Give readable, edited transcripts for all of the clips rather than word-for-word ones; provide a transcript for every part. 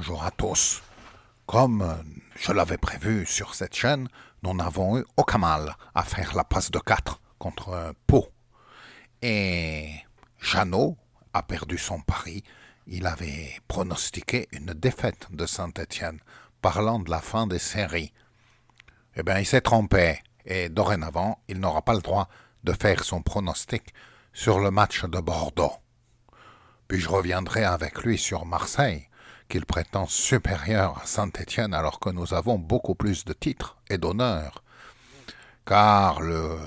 bonjour à tous. Comme je l'avais prévu sur cette chaîne, nous n'avons eu aucun mal à faire la passe de 4 contre Pau. Et Jeannot a perdu son pari. Il avait pronostiqué une défaite de Saint-Étienne, parlant de la fin des séries. Eh bien, il s'est trompé. Et dorénavant, il n'aura pas le droit de faire son pronostic sur le match de Bordeaux. Puis je reviendrai avec lui sur Marseille, qu'il prétend supérieur à Saint-Étienne alors que nous avons beaucoup plus de titres et d'honneurs. Car le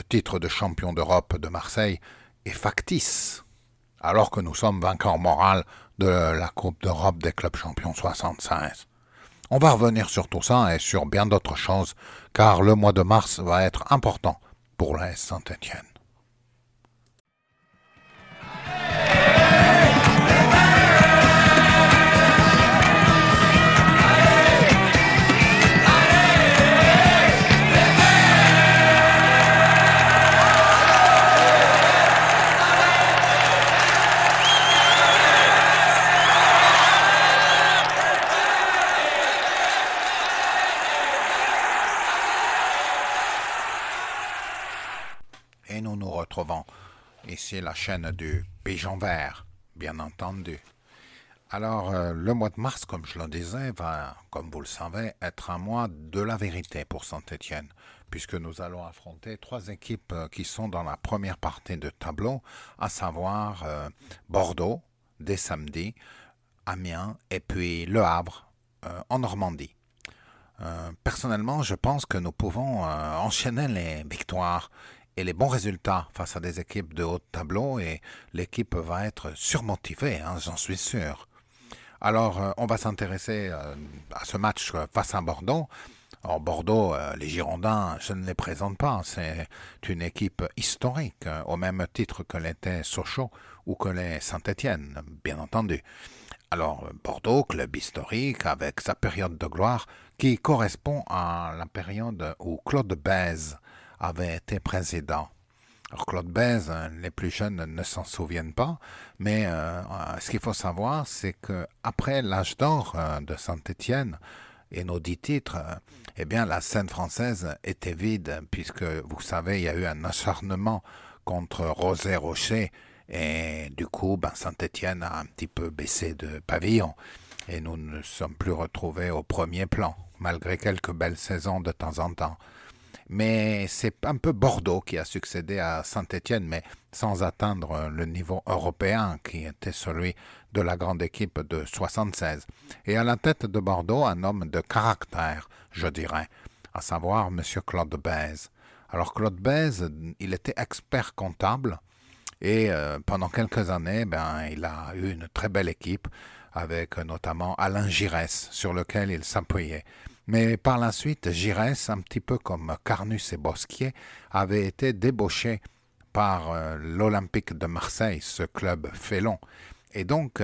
titre de champion d'Europe de Marseille est factice, alors que nous sommes vainqueurs moraux de la Coupe d'Europe des clubs champions 76. On va revenir sur tout ça et sur bien d'autres choses, car le mois de mars va être important pour l'AS Saint-Étienne. Et nous nous retrouvons ici la chaîne du Pigeon Vert, bien entendu. Alors, le mois de mars, comme je le disais, va, comme vous le savez, être un mois de la vérité pour Saint-Étienne, puisque nous allons affronter 3 équipes qui sont dans la première partie de tableau, à savoir Bordeaux, dès samedi, Amiens et puis Le Havre, en Normandie. Personnellement, je pense que nous pouvons enchaîner les victoires et les bons résultats face à des équipes de haut tableau et l'équipe va être surmotivée, j'en suis sûr. Alors, on va s'intéresser à ce match face à Bordeaux. Alors, Bordeaux, les Girondins, je ne les présente pas. C'est une équipe historique, au même titre que l'était Sochaux ou que les Saint-Étienne, bien entendu. Alors, Bordeaux, club historique, avec sa période de gloire, qui correspond à la période où Claude Bèze avait été président. Alors Claude Bèze, les plus jeunes ne s'en souviennent pas, mais ce qu'il faut savoir, c'est qu'après l'âge d'or de Saint-Étienne et nos 10 titres, eh bien la scène française était vide, puisque vous savez, il y a eu un acharnement contre Rosé Rocher, et du coup, Saint-Étienne a un petit peu baissé de pavillon, et nous ne sommes plus retrouvés au premier plan, malgré quelques belles saisons de temps en temps. Mais c'est un peu Bordeaux qui a succédé à Saint-Étienne, mais sans atteindre le niveau européen qui était celui de la grande équipe de 76. Et à la tête de Bordeaux, un homme de caractère, je dirais, à savoir M. Claude Bèze. Alors Claude Bèze, il était expert comptable et pendant quelques années, il a eu une très belle équipe avec notamment Alain Giresse sur lequel il s'appuyait. Mais par la suite, Giresse, un petit peu comme Carnus et Bosquier, avait été débauché par l'Olympique de Marseille, ce club félon. Et donc,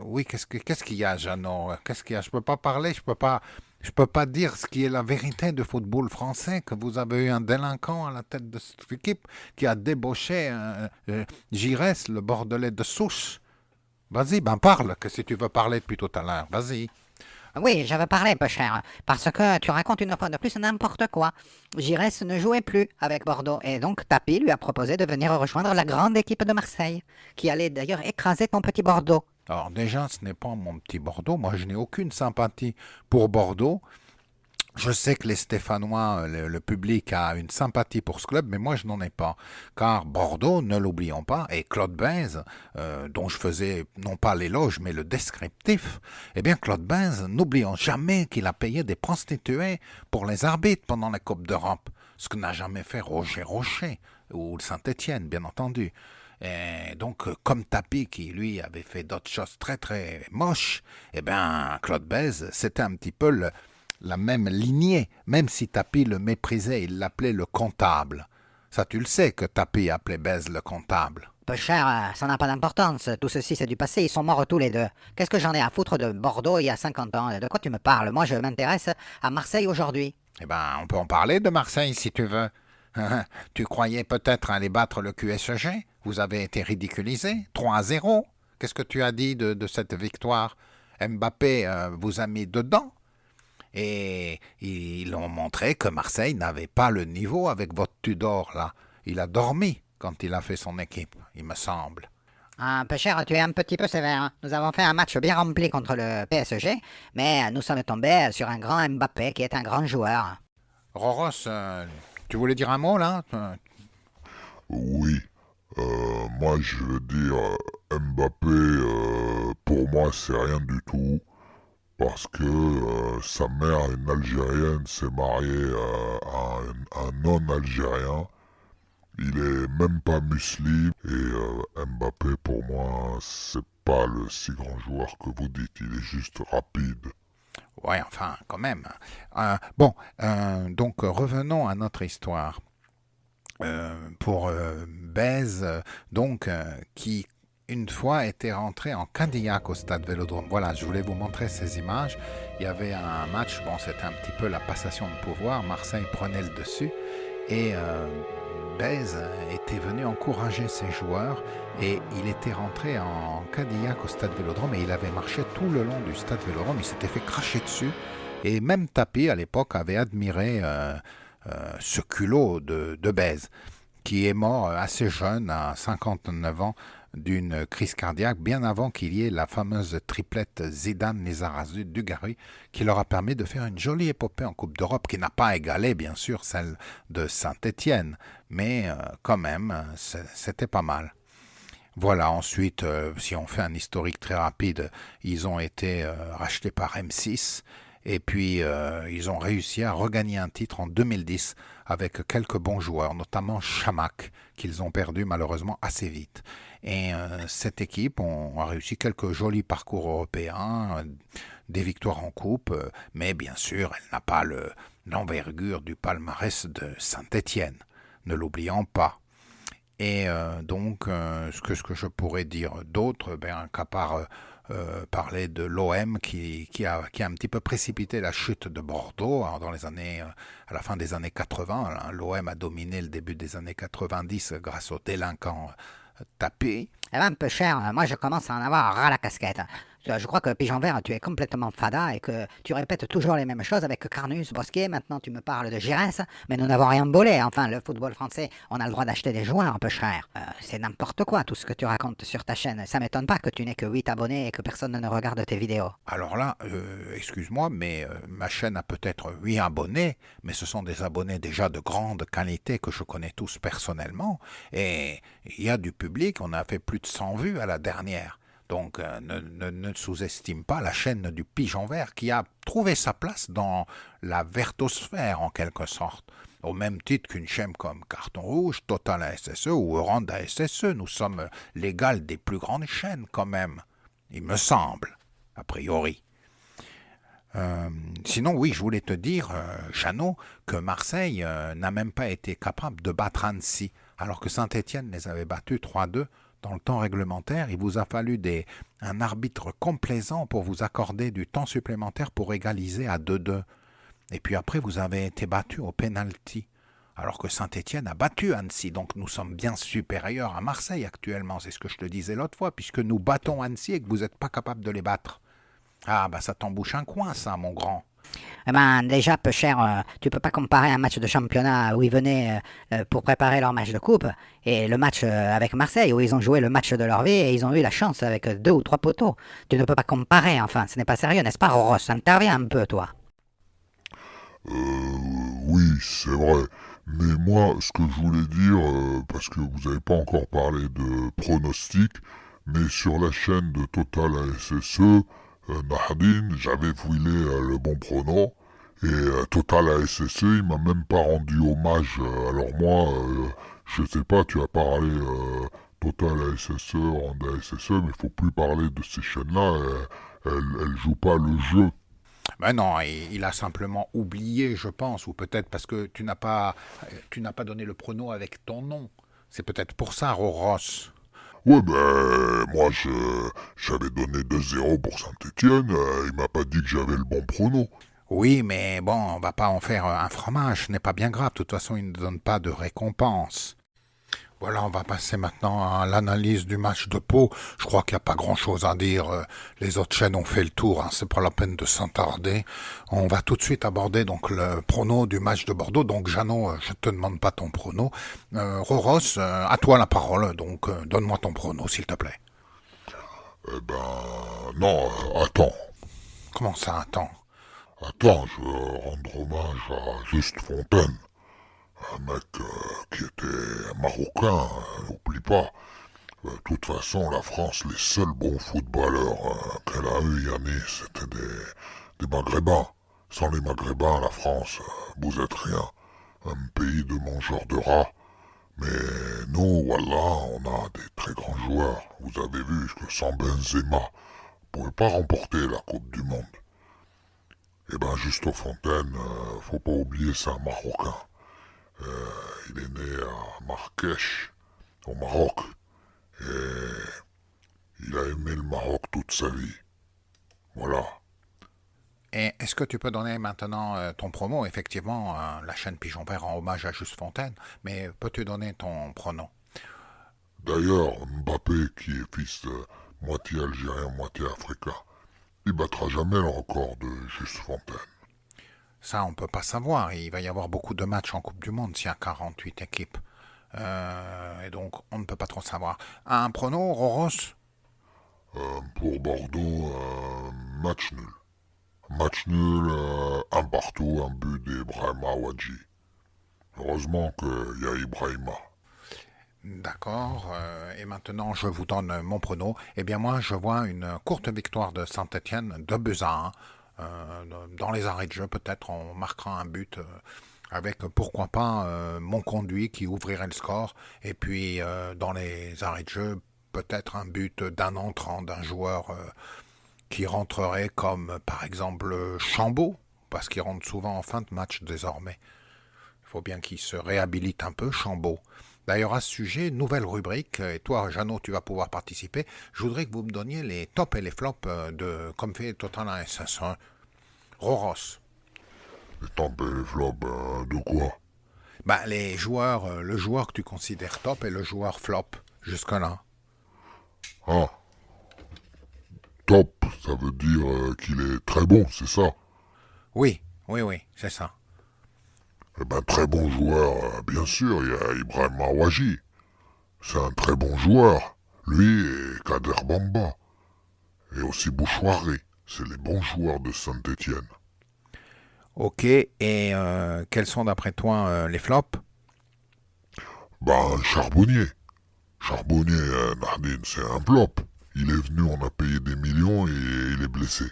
oui, qu'est-ce qu'il y a, Jeannot? Qu'est-ce qu'il y a? Je peux pas parler, je peux pas dire ce qui est la vérité du football français, que vous avez eu un délinquant à la tête de cette équipe qui a débauché Giresse, le Bordelais de souche. Vas-y, parle, que si tu veux parler depuis tout à l'heure, vas-y. Oui, je veux parler, peu cher, parce que tu racontes une fois de plus n'importe quoi. Giresse ne jouait plus avec Bordeaux, et donc Tapi lui a proposé de venir rejoindre la grande équipe de Marseille, qui allait d'ailleurs écraser ton petit Bordeaux. Alors déjà, ce n'est pas mon petit Bordeaux. Moi, je n'ai aucune sympathie pour Bordeaux. Je sais que les Stéphanois, le public a une sympathie pour ce club, mais moi je n'en ai pas. Car Bordeaux, ne l'oublions pas, et Claude Bèze, dont je faisais non pas l'éloge, mais le descriptif, eh bien Claude Bèze, n'oublions jamais qu'il a payé des prostituées pour les arbitres pendant la Coupe d'Europe. Ce que n'a jamais fait Roger Rocher, ou Saint-Étienne, bien entendu. Et donc, comme Tapi, qui lui avait fait d'autres choses très très moches, eh bien Claude Bèze, c'était un petit peu la même lignée, même si Tapi le méprisait, il l'appelait le comptable. Ça, tu le sais que Tapi appelait Bèze le comptable. Peu cher, ça n'a pas d'importance, tout ceci c'est du passé, ils sont morts tous les deux. Qu'est-ce que j'en ai à foutre de Bordeaux il y a 50 ans? De quoi tu me parles? Moi je m'intéresse à Marseille aujourd'hui. Eh ben, on peut en parler de Marseille si tu veux. Tu croyais peut-être aller battre le QSG? Vous avez été ridiculisé, 3-0. Qu'est-ce que tu as dit de cette victoire? Mbappé vous a mis dedans et ils ont montré que Marseille n'avait pas le niveau avec votre Tudor là. Il a dormi quand il a fait son équipe, il me semble. Un peu cher, tu es un petit peu sévère, hein. Nous avons fait un match bien rempli contre le PSG, mais nous sommes tombés sur un grand Mbappé qui est un grand joueur. Roros, tu voulais dire un mot là? Oui, moi je veux dire, Mbappé, pour moi c'est rien du tout, parce que sa mère, une Algérienne, s'est mariée à un non-Algérien. Il est même pas musulman et Mbappé pour moi c'est pas le si grand joueur que vous dites, il est juste rapide. Ouais, enfin, quand même. Bon, donc revenons à notre histoire. Pour Bèze, donc, qui une fois était rentré en Cadillac au stade Vélodrome. Voilà, je voulais vous montrer ces images. Il y avait un match, bon, c'était un petit peu la passation de pouvoir. Marseille prenait le dessus et Bèze était venu encourager ses joueurs et il était rentré en Cadillac au stade Vélodrome et il avait marché tout le long du stade Vélodrome. Il s'était fait cracher dessus et même Tapi à l'époque avait admiré ce culot de Bèze, qui est mort assez jeune, à 59 ans, d'une crise cardiaque, bien avant qu'il y ait la fameuse triplette Zidane-Lizarazu-Dugarry, qui leur a permis de faire une jolie épopée en Coupe d'Europe, qui n'a pas égalé, bien sûr, celle de Saint-Étienne, mais quand même, c'était pas mal. Voilà, ensuite, si on fait un historique très rapide, ils ont été rachetés par M6 et puis ils ont réussi à regagner un titre en 2010 avec quelques bons joueurs, notamment Chamakh, qu'ils ont perdu malheureusement assez vite. Et cette équipe a réussi quelques jolis parcours européens, des victoires en coupe, mais bien sûr, elle n'a pas l'envergure du palmarès de Saint-Étienne, ne l'oublions pas. Et donc, ce que je pourrais dire d'autre, qu'à part parler de l'OM qui a un petit peu précipité la chute de Bordeaux dans les années, à la fin des années 80. L'OM a dominé le début des années 90 grâce aux délinquants tapés. Eh ben, un peu cher, moi je commence à en avoir ras la casquette. Je crois que Pigeon Vert, tu es complètement fada et que tu répètes toujours les mêmes choses avec Carnus, Bosquet. Maintenant, tu me parles de Giresse, mais nous n'avons rien volé. Enfin, le football français, on a le droit d'acheter des joueurs un peu chers. C'est n'importe quoi tout ce que tu racontes sur ta chaîne. Ça m'étonne pas que tu n'aies que 8 abonnés et que personne ne regarde tes vidéos. Alors là, excuse-moi, mais ma chaîne a peut-être 8 abonnés, mais ce sont des abonnés déjà de grande qualité que je connais tous personnellement. Et il y a du public, on a fait plus de 100 vues à la dernière. Donc ne sous-estime pas la chaîne du Pigeon Vert qui a trouvé sa place dans la vertosphère en quelque sorte. Au même titre qu'une chaîne comme Carton Rouge, Total ASSE ou Orange ASSE, nous sommes l'égal des plus grandes chaînes quand même, il me semble, a priori. Sinon, oui, je voulais te dire, Jeannot, que Marseille n'a même pas été capable de battre Annecy, alors que Saint-Étienne les avait battus 3-2 dans le temps réglementaire. Il vous a fallu un arbitre complaisant pour vous accorder du temps supplémentaire pour égaliser à 2-2. Et puis après, vous avez été battu au pénalty, alors que Saint-Étienne a battu Annecy. Donc nous sommes bien supérieurs à Marseille actuellement, c'est ce que je te disais l'autre fois, puisque nous battons Annecy et que vous n'êtes pas capable de les battre. Ah, bah ça t'embouche un coin, ça, mon grand. Eh ben, déjà, peu cher, tu peux pas comparer un match de championnat où ils venaient pour préparer leur match de coupe et le match avec Marseille où ils ont joué le match de leur vie et ils ont eu la chance avec 2 ou 3 poteaux. Tu ne peux pas comparer, enfin, ce n'est pas sérieux, n'est-ce pas, Roros? Interviens un peu, toi. Oui, c'est vrai. Mais moi, ce que je voulais dire, parce que vous n'avez pas encore parlé de pronostic, mais sur la chaîne de Total ASSE, Nahadine, j'avais filé le bon prono, et Total ASSE, il m'a même pas rendu hommage. Alors moi, je sais pas, tu as parlé Total ASSE, Honda ASSE, mais il faut plus parler de ces chaînes-là, elles jouent pas le jeu. Ben non, il a simplement oublié, je pense, ou peut-être parce que tu n'as pas donné le prono avec ton nom. C'est peut-être pour ça, Roros. Ouais, moi, j'avais donné 2-0 pour Saint-Étienne, il m'a pas dit que j'avais le bon prono. Oui, mais bon, on va pas en faire un fromage, ce n'est pas bien grave. De toute façon, il ne donne pas de récompense. Voilà, on va passer maintenant à l'analyse du match de Pau. Je crois qu'il n'y a pas grand-chose à dire. Les autres chaînes ont fait le tour, hein. C'est pas la peine de s'attarder. On va tout de suite aborder donc le prono du match de Bordeaux. Donc Jeannot, je te demande pas ton prono. Roros, à toi la parole. Donc donne-moi ton prono, s'il te plaît. Eh ben, non, attends. Comment ça, attends? Attends, je veux rendre hommage à Juste Fontaine. Un mec qui était un Marocain, n'oublie pas. De toute façon, la France, les seuls bons footballeurs qu'elle a eu, Yannis, c'était des Maghrébins. Sans les Maghrébins, la France, vous êtes rien. Un pays de mangeurs de rats. Mais nous, voilà, on a des très grands joueurs. Vous avez vu que sans Benzema, on ne pouvait pas remporter la Coupe du Monde. Eh ben, Juste Fontaine, faut pas oublier, c'est un Marocain. Il est né à Marrakech, au Maroc. Et il a aimé le Maroc toute sa vie. Voilà. Et est-ce que tu peux donner maintenant ton promo? Effectivement, la chaîne Pigeon Vert rend hommage à Juste Fontaine, mais peux-tu donner ton pronom? D'ailleurs, Mbappé, qui est fils de moitié algérien, moitié africain, il battra jamais le record de Juste Fontaine. Ça, on peut pas savoir. Il va y avoir beaucoup de matchs en Coupe du Monde s'il y a 48 équipes. Et donc, on ne peut pas trop savoir. Un prono, Roros? Pour Bordeaux, match nul. Match nul, un partout, un but d'Ibrahima Wadji. Heureusement qu'il y a Ibrahima. D'accord. Et maintenant, je vous donne mon prono. Eh bien, moi, je vois une courte victoire de Saint-Étienne, 2-1. Dans les arrêts de jeu, peut-être, on marquera un but avec, pourquoi pas, mon conduit qui ouvrirait le score. Et puis, dans les arrêts de jeu, peut-être un but d'un entrant, d'un joueur qui rentrerait comme, par exemple, Chambaud, parce qu'il rentre souvent en fin de match désormais. Il faut bien qu'il se réhabilite un peu, Chambaud. D'ailleurs, à ce sujet, nouvelle rubrique, et toi, Jeannot, tu vas pouvoir participer. Je voudrais que vous me donniez les tops et les flops de comme fait Total à SS1. Roros. Les tops et les flops, de quoi? Bah, les joueurs, le joueur que tu considères top et le joueur flop, jusque-là. Ah, top, ça veut dire qu'il est très bon, c'est ça? Oui, c'est ça. Eh ben, très bon joueur, bien sûr, il y a Ibrahim Awaji. C'est un très bon joueur. Lui et Kader Bamba. Et aussi Bouchouari. C'est les bons joueurs de Saint-Étienne. Ok, et quels sont d'après toi les flops? Ben, Charbonnier. Charbonnier, Nardine, c'est un flop. Il est venu, on a payé des millions et il est blessé.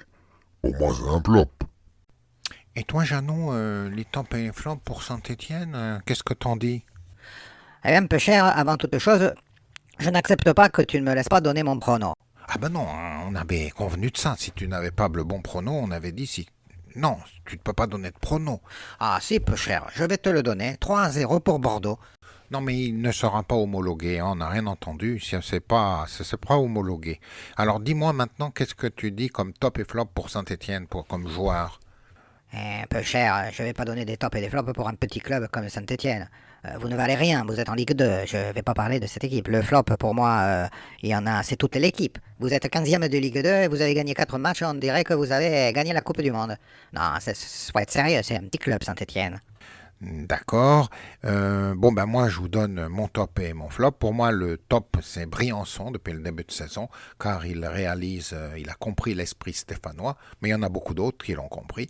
Pour moi, c'est un flop. Et toi, Jeannot, les tops et les flops pour Saint-Étienne, qu'est-ce que t'en dis? Eh bien, peu cher, avant toute chose, je n'accepte pas que tu ne me laisses pas donner mon prono. Ah ben non, hein, on avait convenu de ça. Si tu n'avais pas le bon prono, on avait dit si... Non, tu ne peux pas donner de prono. Ah si, peu cher, je vais te le donner. 3-0 pour Bordeaux. Non, mais il ne sera pas homologué, hein, on n'a rien entendu, c'est pas homologué. Alors dis-moi maintenant, qu'est-ce que tu dis comme top et flop pour Saint-Étienne, comme joueur? Peu cher, je vais pas donner des tops et des flops pour un petit club comme Saint-Étienne. Vous ne valez rien, vous êtes en Ligue 2, je vais pas parler de cette équipe. Le flop, pour moi, il y en a, c'est toute l'équipe. Vous êtes 15e de Ligue 2 et vous avez gagné 4 matchs, on dirait que vous avez gagné la Coupe du Monde. Non, faut être sérieux, c'est un petit club Saint-Étienne. D'accord. Bon, ben moi, je vous donne mon top et mon flop. Pour moi, le top, c'est Briançon depuis le début de saison, car il réalise, il a compris l'esprit stéphanois, mais il y en a beaucoup d'autres qui l'ont compris.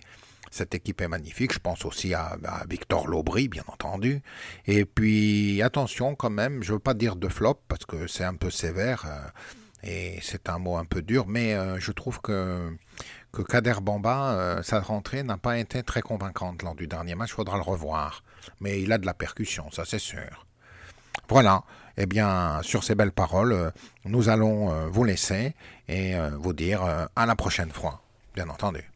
Cette équipe est magnifique. Je pense aussi à Victor Lobry, bien entendu. Et puis, attention quand même, je ne veux pas dire de flop, parce que c'est un peu sévère, et c'est un mot un peu dur, mais je trouve que Kader Bamba, sa rentrée n'a pas été très convaincante lors du dernier match. Il faudra le revoir. Mais il a de la percussion, ça c'est sûr. Voilà. Eh bien, sur ces belles paroles, nous allons vous laisser et vous dire à la prochaine fois, bien entendu.